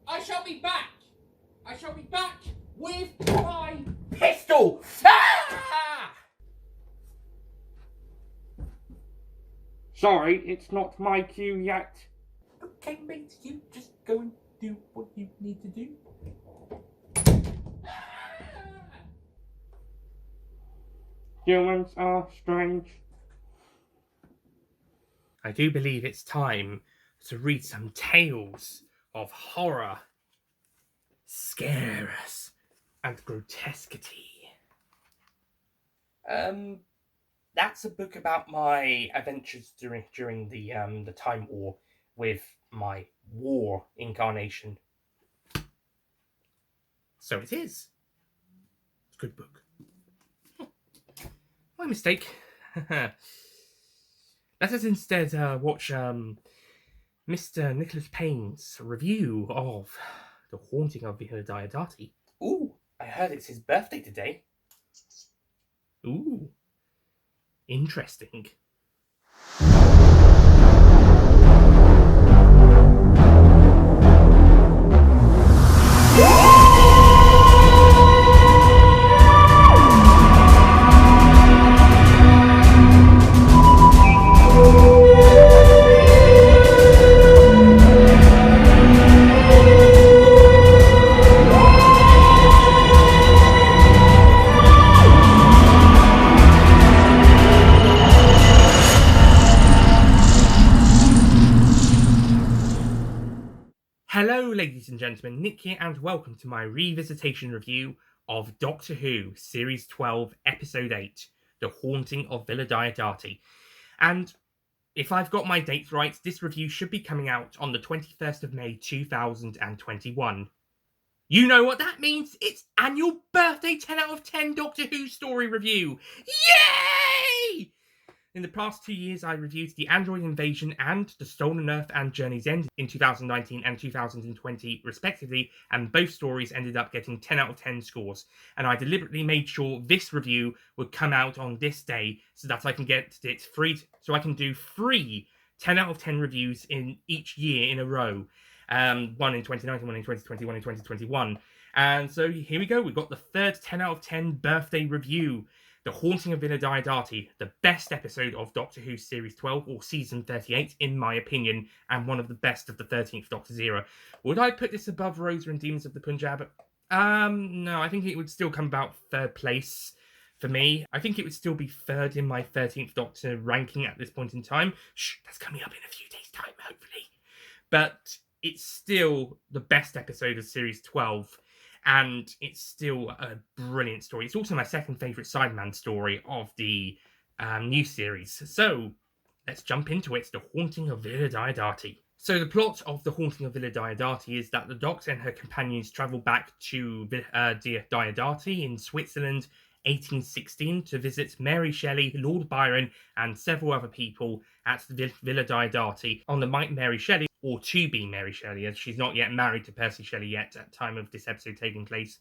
I shall be back. I shall be back with my pistol. Ah! Sorry, it's not my cue yet. Okay, mate, you just go and do what you need to do. Humans are strange. I do believe it's time to read some tales of horror, scares, and grotesquity. That's a book about my adventures during the Time War with my war incarnation. So it is. It's a good book. My mistake. Let us instead watch Mr. Nicholas Payne's review of The Haunting of Villa Diodati. Ooh, I heard it's his birthday today. Ooh, interesting. Hello, ladies and gentlemen, Nick here, and welcome to my Revisitation review of Doctor Who, Series 12, Episode 8, The Haunting of Villa Diodati. And if I've got my dates right, this review should be coming out on the 21st of May 2021. You know what that means? It's annual birthday 10 out of 10 Doctor Who story review! Yay! In the past 2 years, I reviewed The Android Invasion and The Stolen Earth and Journey's End in 2019 and 2020, respectively, and both stories ended up getting 10 out of 10 scores. And I deliberately made sure this review would come out on this day so that I can get it free, so I can do free 10 out of 10 reviews in each year in a row. One in 2019, one in 2020, one in 2021. And so here we go. We've got the third 10 out of 10 birthday review. The Haunting of Villa Diodati, the best episode of Doctor Who Series 12, or Season 38, in my opinion, and one of the best of the 13th Doctor's era. Would I put this above Rosa and Demons of the Punjab? No, I think it would still come about third place for me. I think it would still be third in my 13th Doctor ranking at this point in time. Shh, that's coming up in a few days' time, hopefully. But it's still the best episode of Series 12. And it's still a brilliant story. It's also my second favourite Sideman story of the new series. So, let's jump into it. It's The Haunting of Villa Diodati. So, the plot of The Haunting of Villa Diodati is that the Doctor and her companions travel back to Diodati in Switzerland 1816 to visit Mary Shelley, Lord Byron, and several other people at the Villa Diodati on the Mary Shelley, or to be Mary Shelley, as she's not yet married to Percy Shelley yet at the time of this episode taking place,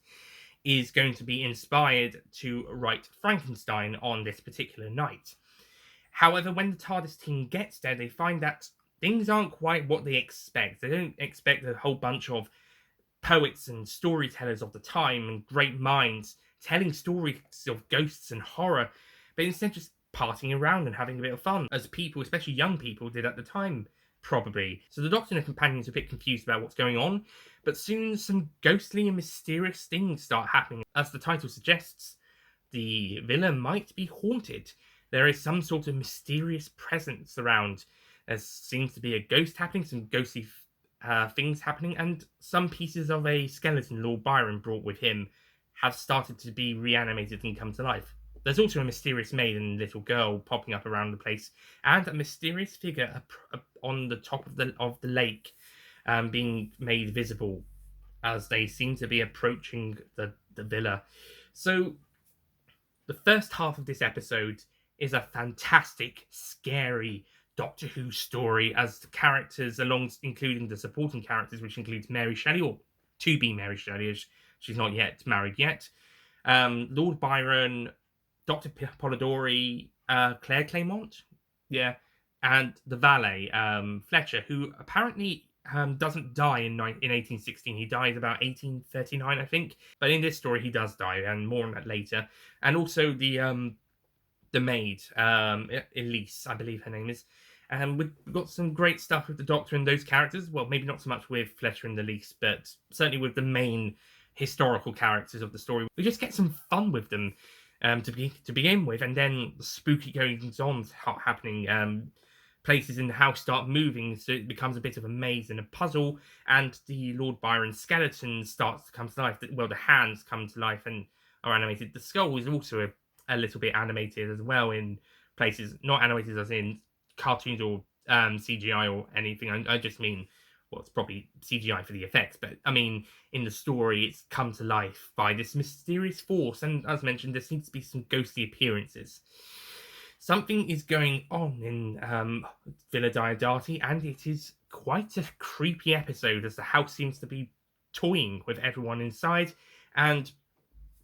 is going to be inspired to write Frankenstein on this particular night. However, when the TARDIS team gets there, they find that things aren't quite what they expect. They don't expect a whole bunch of poets and storytellers of the time and great minds telling stories of ghosts and horror, but instead just partying around and having a bit of fun, as people, especially young people, did at the time, probably. So the Doctor and her companions are a bit confused about what's going on, but soon some ghostly and mysterious things start happening. As the title suggests, the villa might be haunted. There is some sort of mysterious presence around. There seems to be a ghost happening, some ghostly things happening, and some pieces of a skeleton Lord Byron brought with him have started to be reanimated and come to life. There's also a mysterious maid and little girl popping up around the place, and a mysterious figure on the top of the lake being made visible as they seem to be approaching the villa. So the first half of this episode is a fantastic, scary Doctor Who story, as the characters, including the supporting characters, which includes Mary Shelley, or to be Mary Shelley, as she's not yet married yet, Lord Byron, Dr. Polidori, Claire Claymont, and the valet, Fletcher, who apparently doesn't die in 1816. He dies about 1839, I think. But in this story, he does die, and more on that later. And also the maid, Elise, I believe her name is. And we've got some great stuff with the Doctor and those characters. Well, maybe not so much with Fletcher and Elise, but certainly with the main historical characters of the story. We just get some fun with them to begin with, and then the spooky goings on happening. Places in the house start moving, so it becomes a bit of a maze and a puzzle, and the Lord Byron skeleton starts to come to life. Well, the hands come to life and are animated. The skull is also a little bit animated as well in places, not animated as in cartoons or CGI or anything. I just mean, well, it's probably CGI for the effects, but I mean, in the story, it's come to life by this mysterious force, and as mentioned, there seems to be some ghostly appearances. Something is going on in Villa Diodati, and it is quite a creepy episode as the house seems to be toying with everyone inside and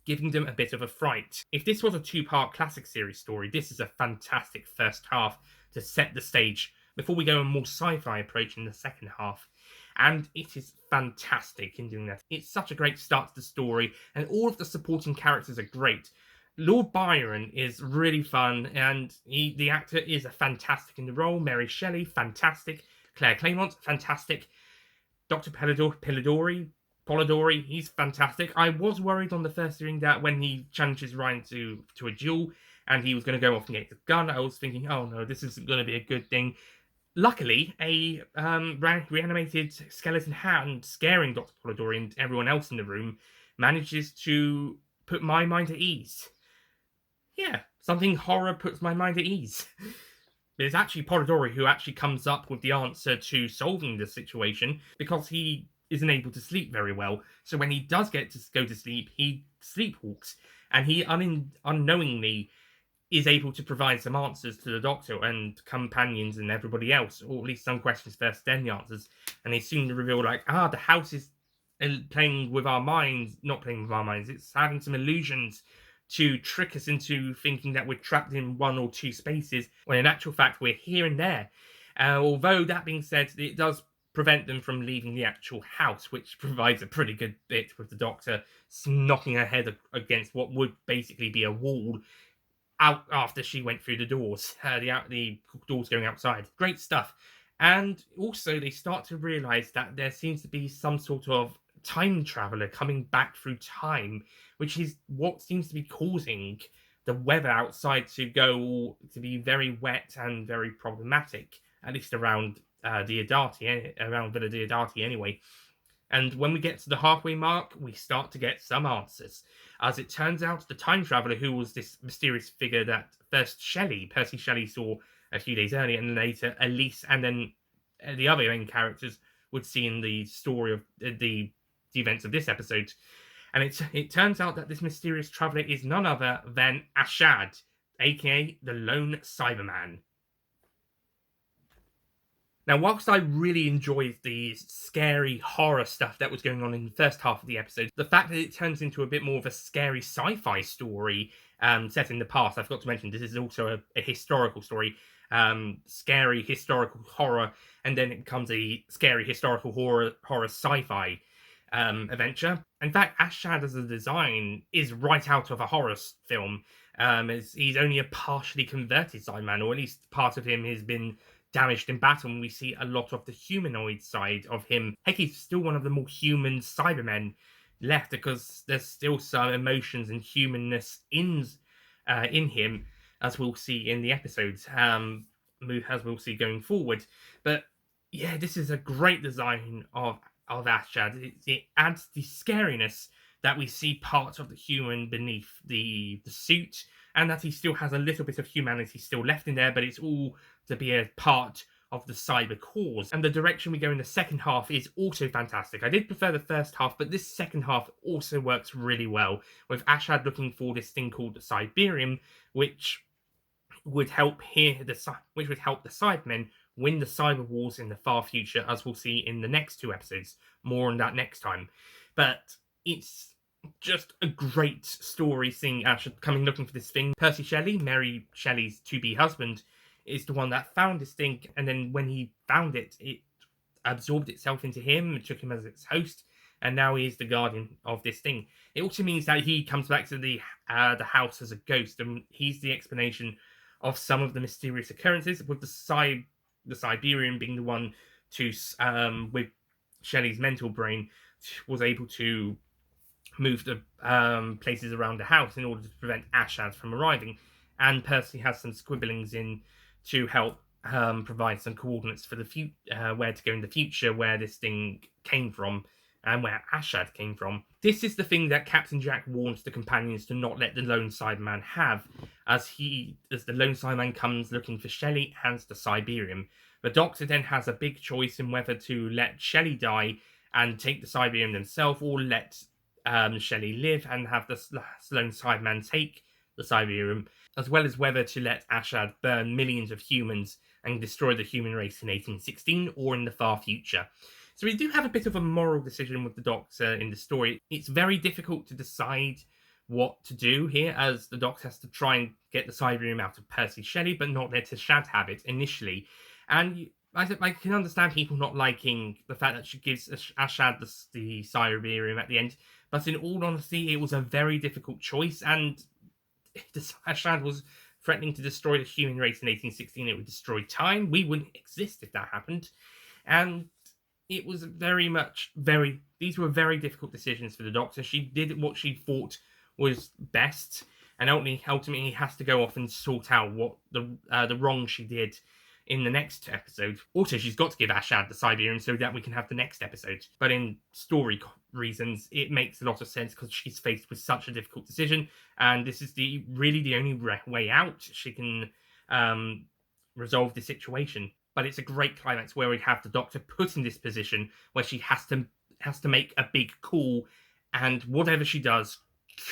giving them a bit of a fright. If this was a two-part classic series story, this is a fantastic first half to set the stage before we go a more sci-fi approach in the second half. And it is fantastic in doing that. It's such a great start to the story, and all of the supporting characters are great. Lord Byron is really fun, and the actor is a fantastic in the role. Mary Shelley, fantastic. Claire Claymont, fantastic. Dr. Polidori, he's fantastic. I was worried on the first hearing that when he challenges Ryan to a duel and he was going to go off and get the gun, I was thinking, oh no, this isn't going to be a good thing. Luckily, a reanimated skeleton hand scaring Dr. Polidori and everyone else in the room manages to put my mind at ease. Yeah, something horror puts my mind at ease. It's actually Polidori who actually comes up with the answer to solving the situation because he isn't able to sleep very well. So when he does get to go to sleep, he sleepwalks, and he unknowingly is able to provide some answers to the Doctor and companions and everybody else, or at least some questions first, then the answers. And they soon reveal, like, the house is playing with our minds, not playing with our minds, it's having some illusions to trick us into thinking that we're trapped in one or two spaces, when in actual fact we're here and there. Although, that being said, it does prevent them from leaving the actual house, which provides a pretty good bit with the Doctor knocking her head against what would basically be a wall out after she went through the doors, the doors going outside. Great stuff. And also, they start to realize that there seems to be some sort of time traveler coming back through time, which is what seems to be causing the weather outside to be very wet and very problematic, at least around around Villa Diodati anyway. And when we get to the halfway mark, we start to get some answers. As it turns out, the time traveler, who was this mysterious figure that first Percy Shelley, saw a few days earlier, and later Elise, and then the other main characters would see in the story of the events of this episode. And it turns out that this mysterious traveler is none other than Ashad, aka the Lone Cyberman. Now, whilst I really enjoyed the scary horror stuff that was going on in the first half of the episode, the fact that it turns into a bit more of a scary sci-fi story set in the past, I forgot to mention, this is also a historical story, scary historical horror, and then it becomes a scary historical horror sci-fi adventure. In fact, Ashad as a design is right out of a horror film. As he's only a partially converted Cyberman, or at least part of him has been damaged in battle, and we see a lot of the humanoid side of him. Heck, he's still one of the more human Cybermen left, because there's still some emotions and humanness in him, as we'll see in the episodes, as we'll see going forward. But yeah, this is a great design of Ashad. It adds the scariness that we see parts of the human beneath the suit, and that he still has a little bit of humanity still left in there, but it's all to be a part of the cyber cause. And the direction we go in the second half is also fantastic. I did prefer the first half, but this second half also works really well, with Ashad looking for this thing called the Cyberium, which would help the Cybermen win the cyber wars in the far future, as we'll see in the next two episodes. More on that next time. But it's just a great story seeing Ashad coming looking for this thing. Percy Shelley, Mary Shelley's to-be husband, is the one that found this thing, and then when he found it, absorbed itself into him and took him as its host, and now he is the guardian of this thing. It also means that he comes back to the house as a ghost, and he's the explanation of some of the mysterious occurrences, with the Siberian being the one to with Shelley's mental brain was able to move the places around the house in order to prevent Ashad from arriving. And Percy has some scribblings in to help provide some coordinates for the where to go in the future, where this thing came from, and where Ashad came from. This is the thing that Captain Jack warns the companions to not let the Lone Cyberman have, as the Lone Cyberman comes looking for Shelley and the Siberian. The Doctor then has a big choice in whether to let Shelley die and take the Siberian himself, or let Shelley live and have the Lone Cyberman take the Siberium, as well as whether to let Ashad burn millions of humans and destroy the human race in 1816 or in the far future. So we do have a bit of a moral decision with the Doctor in the story. It's very difficult to decide what to do here, as the Doctor has to try and get the Siberium out of Percy Shelley, but not let Ashad have it initially. And I can understand people not liking the fact that she gives Ashad the Siberium at the end, but in all honesty, it was a very difficult choice, and if Ashad was threatening to destroy the human race in 1816, it would destroy time. We wouldn't exist if that happened. And it was these were very difficult decisions for the Doctor. She did what she thought was best, and ultimately has to go off and sort out what the wrong she did in the next episode. Also, she's got to give Ashad the Siberian so that we can have the next episode. But in story reasons, it makes a lot of sense because she's faced with such a difficult decision, and this is really the only way out. She can resolve the situation. But it's a great climax where we have the Doctor put in this position where she has to make a big call, and whatever she does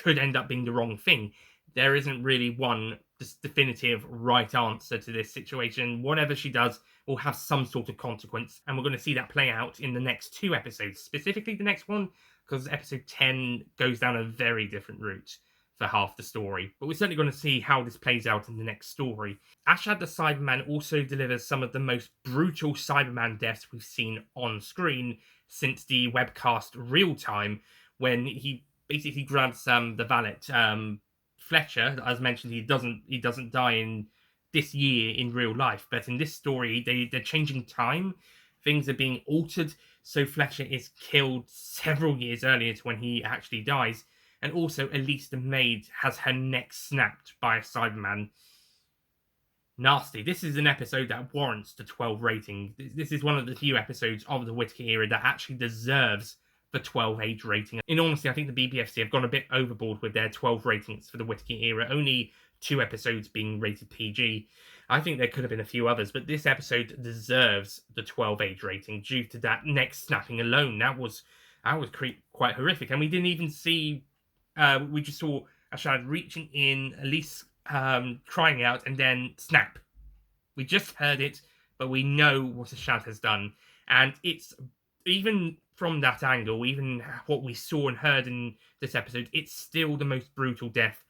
could end up being the wrong thing. There isn't really one definitive right answer to this situation. Whatever she does will have some sort of consequence, and we're going to see that play out in the next two episodes, specifically the next one, because episode 10 goes down a very different route for half the story. But we're certainly going to see how this plays out in the next story. Ashad the Cyberman also delivers some of the most brutal Cyberman deaths we've seen on screen since the webcast Real Time, when he basically grabs the valet. Fletcher, as mentioned, he doesn't die in this year in real life, but in this story they're changing time. Things are being altered, so Fletcher is killed several years earlier to when he actually dies. And also, Elise the maid has her neck snapped by a Cyberman. Nasty. This is an episode that warrants the 12 rating. This is one of the few episodes of the Whittaker era that actually deserves the 12 age rating. In honesty, I think the BBFC have gone a bit overboard with their 12 ratings for the Whittaker era. Only 2 episodes being rated PG. I think there could have been a few others, but this episode deserves the 12 age rating due to that neck snapping alone. That was quite horrific, and we didn't even see. We just saw Ashad reaching in, Elise crying out, and then snap. We just heard it, but we know what Ashad has done, and it's even from that angle, even what we saw and heard in this episode, it's still the most brutal death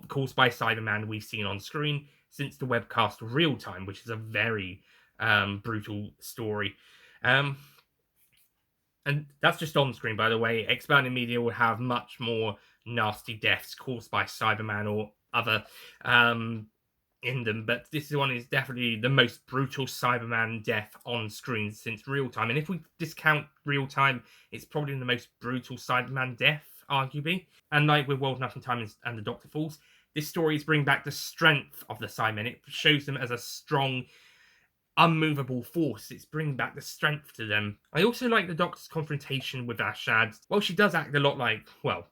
caused by Cyberman we've seen on screen since the webcast Real Time, which is a very brutal story. And that's just on screen, by the way. Expanded media will have much more nasty deaths caused by Cyberman or other in them, but this one is definitely the most brutal Cyberman death on screen since Real Time. And if we discount Real Time, it's probably the most brutal Cyberman death, arguably. And like with World Nothing Time and the Doctor Falls, this story is bringing back the strength of the Cybermen. It shows them as a strong, unmovable force. It's bringing back the strength to them. I also like the Doctor's confrontation with Ashad. Well, she does act a lot like, well,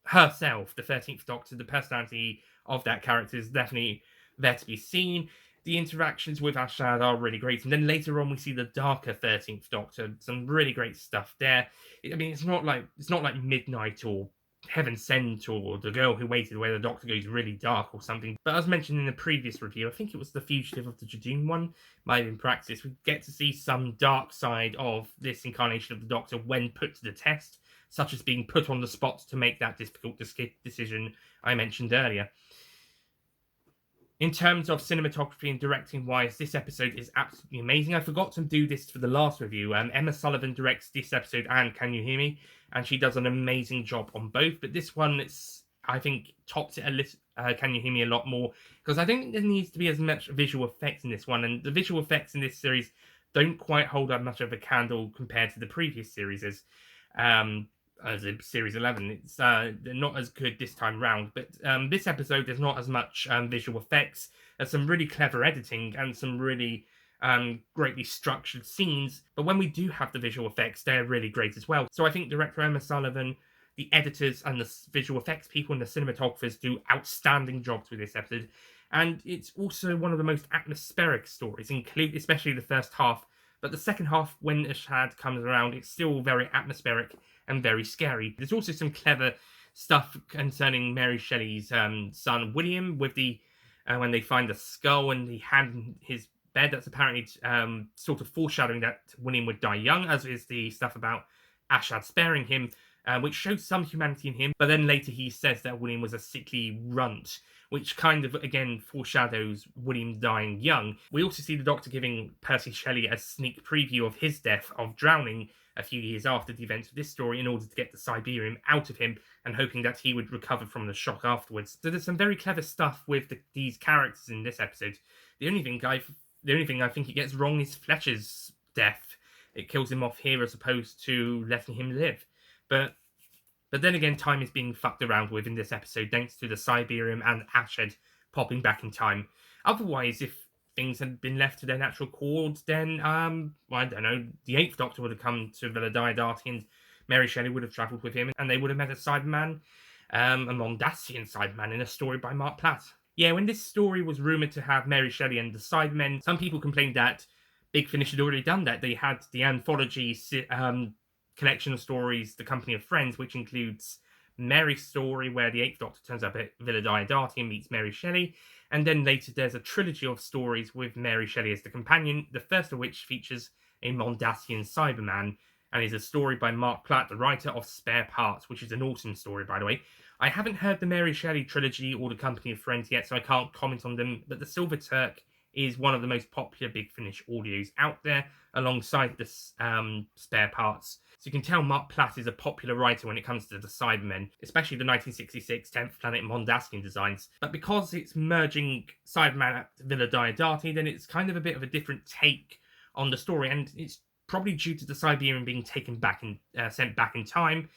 herself, the 13th Doctor. The personality of that character is definitely there to be seen. The interactions with Ashad are really great, and then later on we see the darker 13th Doctor. Some really great stuff there. I mean, it's not like Midnight or Heaven Sent or The Girl Who Waited, where the Doctor goes really dark or something. But as mentioned in the previous review, I think it was The Fugitive of the Jadoon one, might have been Praxis, we get to see some dark side of this incarnation of the Doctor when put to the test, such as being put on the spot to make that difficult decision I mentioned earlier. In terms of cinematography and directing wise, this episode is absolutely amazing. I forgot to do this for the last review. Emma Sullivan directs this episode and Can You Hear Me? And she does an amazing job on both. But this one, I think, tops it a little. Can You Hear Me a lot more? Because I don't think there needs to be as much visual effects in this one. And the visual effects in this series don't quite hold up much of a candle compared to the previous series as a series 11. It's they're not as good this time round, but this episode there's not as much visual effects. There's some really clever editing and some really greatly structured scenes, but when we do have the visual effects, they're really great as well. So I think director Emma Sullivan, the editors and the visual effects people and the cinematographers do outstanding jobs with this episode. And it's also one of the most atmospheric stories, especially the first half. But the second half, when Ashad comes around, it's still very atmospheric and very scary. There's also some clever stuff concerning Mary Shelley's son William, with the when they find the skull and the hand in his bed. That's apparently sort of foreshadowing that William would die young, as is the stuff about Ashad sparing him, which shows some humanity in him. But then later he says that William was a sickly runt, which kind of, again, foreshadows William dying young. We also see the Doctor giving Percy Shelley a sneak preview of his death of drowning a few years after the events of this story in order to get the Cyberium out of him, and hoping that he would recover from the shock afterwards. So there's some very clever stuff with these characters in this episode. The only thing I think he gets wrong is Fletcher's death. It kills him off here as opposed to letting him live. But then again, time is being fucked around with in this episode thanks to the Cyberium and Ashad popping back in time. Otherwise, if things had been left to their natural course, then, I don't know, the 8th Doctor would have come to Villa Diodati and Mary Shelley would have travelled with him and they would have met a Cyberman, a Mondasian Cyberman in a story by Mark Platt. Yeah, when this story was rumoured to have Mary Shelley and the Cybermen, some people complained that Big Finish had already done that. They had the anthology collection of stories, The Company of Friends, which includes Mary's story, where the 8th Doctor turns up at Villa Diodati and meets Mary Shelley. And then later there's a trilogy of stories with Mary Shelley as the companion, the first of which features a Mondasian Cyberman, and is a story by Mark Platt, the writer of Spare Parts, which is an awesome story, by the way. I haven't heard the Mary Shelley trilogy or The Company of Friends yet, so I can't comment on them, but The Silver Turk is one of the most popular Big Finish audios out there, alongside the Spare Parts. So you can tell Mark Platt is a popular writer when it comes to the Cybermen, especially the 1966 10th Planet Mondasian designs. But because it's merging Cyberman at Villa Diodati, then it's kind of a bit of a different take on the story, and it's probably due to the Cyberium being taken back and sent back in time,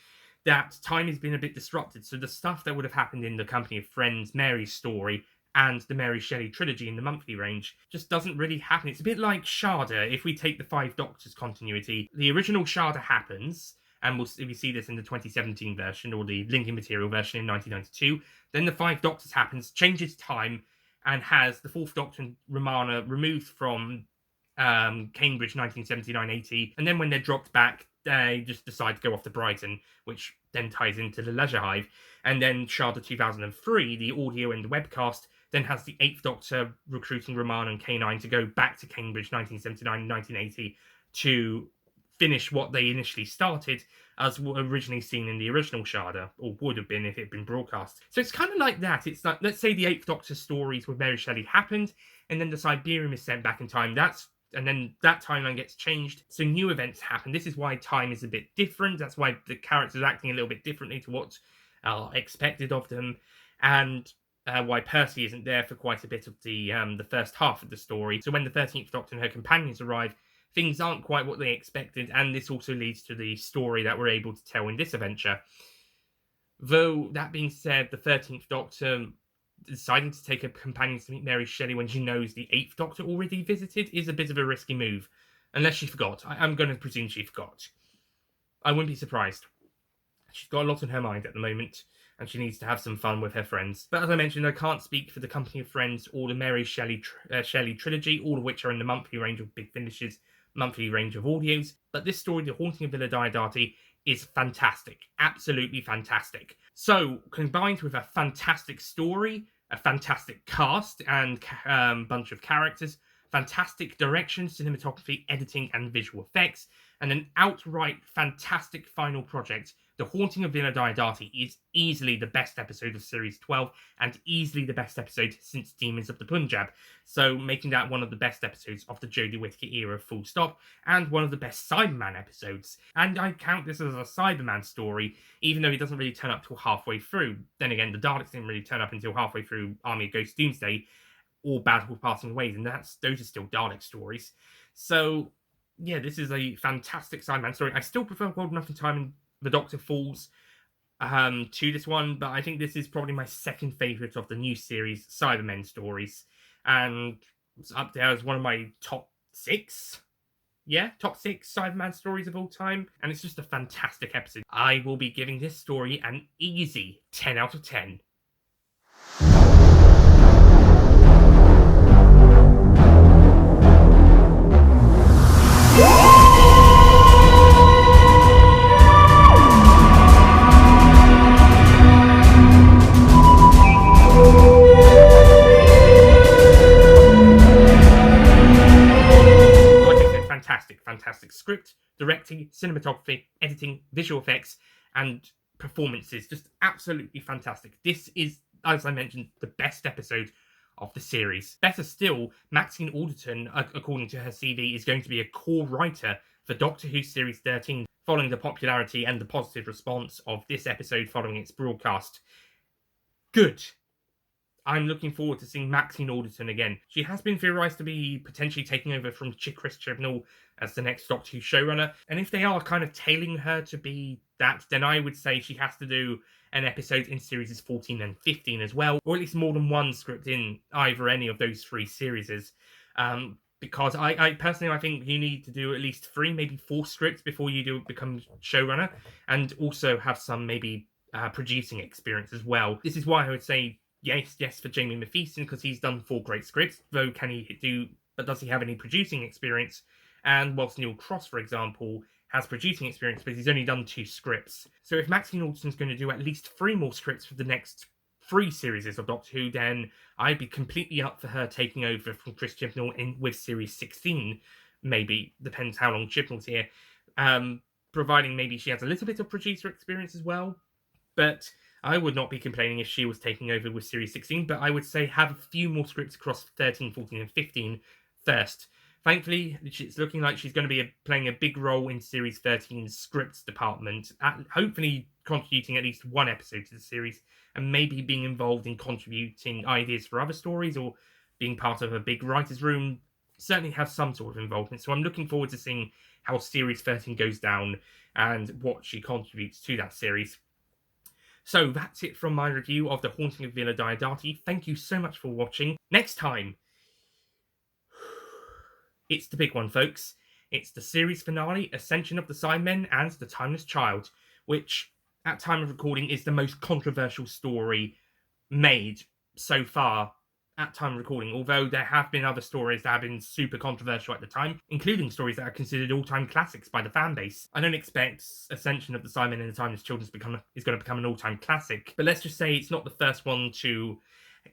that time has been a bit disrupted. So the stuff that would have happened in The Company of Friends, Mary's story, and the Mary Shelley trilogy in the monthly range just doesn't really happen. It's a bit like Shada. If we take the Five Doctors continuity, the original Shada happens, and we see this in the 2017 version, or the linking material version in 1992. Then the Five Doctors happens, changes time, and has the Fourth Doctor and Romana removed from Cambridge 1979-80. And then when they're dropped back, they just decide to go off to Brighton, which then ties into the Leisure Hive. And then Shada 2003, the audio and the webcast, then has the 8th Doctor recruiting Romana and K9 to go back to Cambridge 1979-1980 to finish what they initially started, as originally seen in the original Shada, or would have been if it had been broadcast. So it's kind of like that. It's like, let's say the 8th Doctor stories with Mary Shelley happened, and then the Cyberium is sent back in time. And then that timeline gets changed, so new events happen. This is why time is a bit different. That's why the characters are acting a little bit differently to what expected of them, and why Percy isn't there for quite a bit of the first half of the story. So when the 13th Doctor and her companions arrive, things aren't quite what they expected, and this also leads to the story that we're able to tell in this adventure. Though, that being said, the 13th Doctor deciding to take a companion to meet Mary Shelley when she knows the 8th Doctor already visited is a bit of a risky move. Unless she forgot. I'm going to presume she forgot. I wouldn't be surprised. She's got a lot on her mind at the moment, and she needs to have some fun with her friends. But as I mentioned, I can't speak for the Company of Friends or the Mary Shelley trilogy, all of which are in the monthly range of Big Finish's monthly range of audios. But this story, The Haunting of Villa Diodati, is fantastic. Absolutely fantastic. So, combined with a fantastic story, a fantastic cast and bunch of characters, fantastic direction, cinematography, editing, and visual effects, and an outright fantastic final project. The Haunting of Villa Diodati is easily the best episode of Series 12 and easily the best episode since Demons of the Punjab. So making that one of the best episodes of the Jodie Whittaker era, full stop, and one of the best Cyberman episodes. And I count this as a Cyberman story, even though he doesn't really turn up till halfway through. Then again, the Daleks didn't really turn up until halfway through Army of Ghost Doomsday, or Battle with Passing Ways, and those are still Dalek stories. So yeah, this is a fantastic Cyberman story. I still prefer World Enough in Time and The Doctor Falls to this one, but I think this is probably my second favourite of the new series Cybermen stories, and it's up there as one of my top 6 Cyberman stories of all time, and it's just a fantastic episode. I will be giving this story an easy 10 out of 10. Fantastic script, directing, cinematography, editing, visual effects, and performances. Just absolutely fantastic. This is, as I mentioned, the best episode of the series. Better still, Maxine Alderton, according to her CV, is going to be a core writer for Doctor Who Series 13, following the popularity and the positive response of this episode following its broadcast. Good. I'm looking forward to seeing Maxine Alderton again. She has been theorised to be potentially taking over from Chris Chibnall as the next Doctor Who showrunner, and if they are kind of tailing her to be that, then I would say she has to do an episode in series 14 and 15 as well, or at least more than one script in either any of those 3 series. Because I personally, I think you need to do at least 3, maybe 4 scripts before you become showrunner, and also have some maybe producing experience as well. This is why I would say yes for Jamie Mathieson, because he's done 4 great scripts, though but does he have any producing experience? And whilst Neil Cross, for example, has producing experience, but he's only done 2 scripts. So if Maxine Alderton's going to do at least 3 more scripts for the next 3 series of Doctor Who, then I'd be completely up for her taking over from Chris Chibnall with Series 16, maybe, depends how long Chibnall's here, providing maybe she has a little bit of producer experience as well. But I would not be complaining if she was taking over with Series 16, but I would say have a few more scripts across 13, 14, and 15 first. Thankfully, it's looking like she's going to be playing a big role in Series 13's scripts department, hopefully contributing at least 1 episode to the series, and maybe being involved in contributing ideas for other stories, or being part of a big writer's room. Certainly have some sort of involvement, so I'm looking forward to seeing how Series 13 goes down, and what she contributes to that series. So that's it from my review of The Haunting of Villa Diodati. Thank you so much for watching. Next time, it's the big one, folks. It's the series finale, Ascension of the Cybermen and The Timeless Child, which, at time of recording, is the most controversial story made so far at time of recording, although there have been other stories that have been super controversial at the time, including stories that are considered all-time classics by the fan base. I don't expect Ascension of the Cybermen and The Timeless Children is going to become an all-time classic, but let's just say it's not the first one to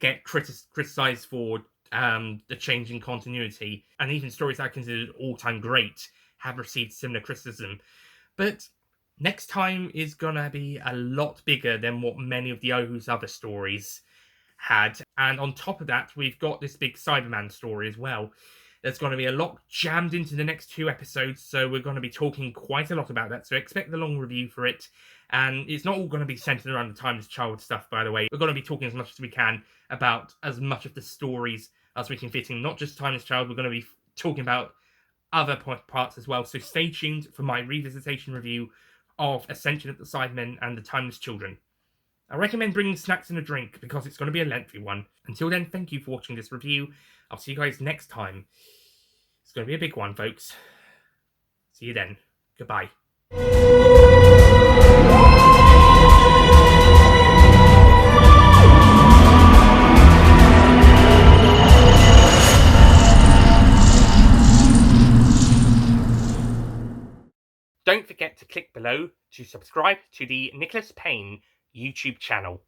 get criticised for the change in continuity, and even stories that are considered all-time great have received similar criticism. But next time is gonna be a lot bigger than what many of the Ohu's other stories had, and on top of that, we've got this big Cyberman story as well. There's going to be a lot jammed into the next 2 episodes, so we're going to be talking quite a lot about that, so expect the long review for it. And it's not all going to be centered around the Timeless Child stuff, by the way. We're going to be talking as much as we can about as much of the stories as we can fit in. Not just Timeless Child, we're going to be talking about other parts as well. So stay tuned for my revisitation review of Ascension of the Cybermen and the Timeless Children. I recommend bringing snacks and a drink because it's going to be a lengthy one. Until then, thank you for watching this review. I'll see you guys next time. It's going to be a big one, folks. See you then. Goodbye. Don't forget to click below to subscribe to the Nicholas Payne YouTube channel.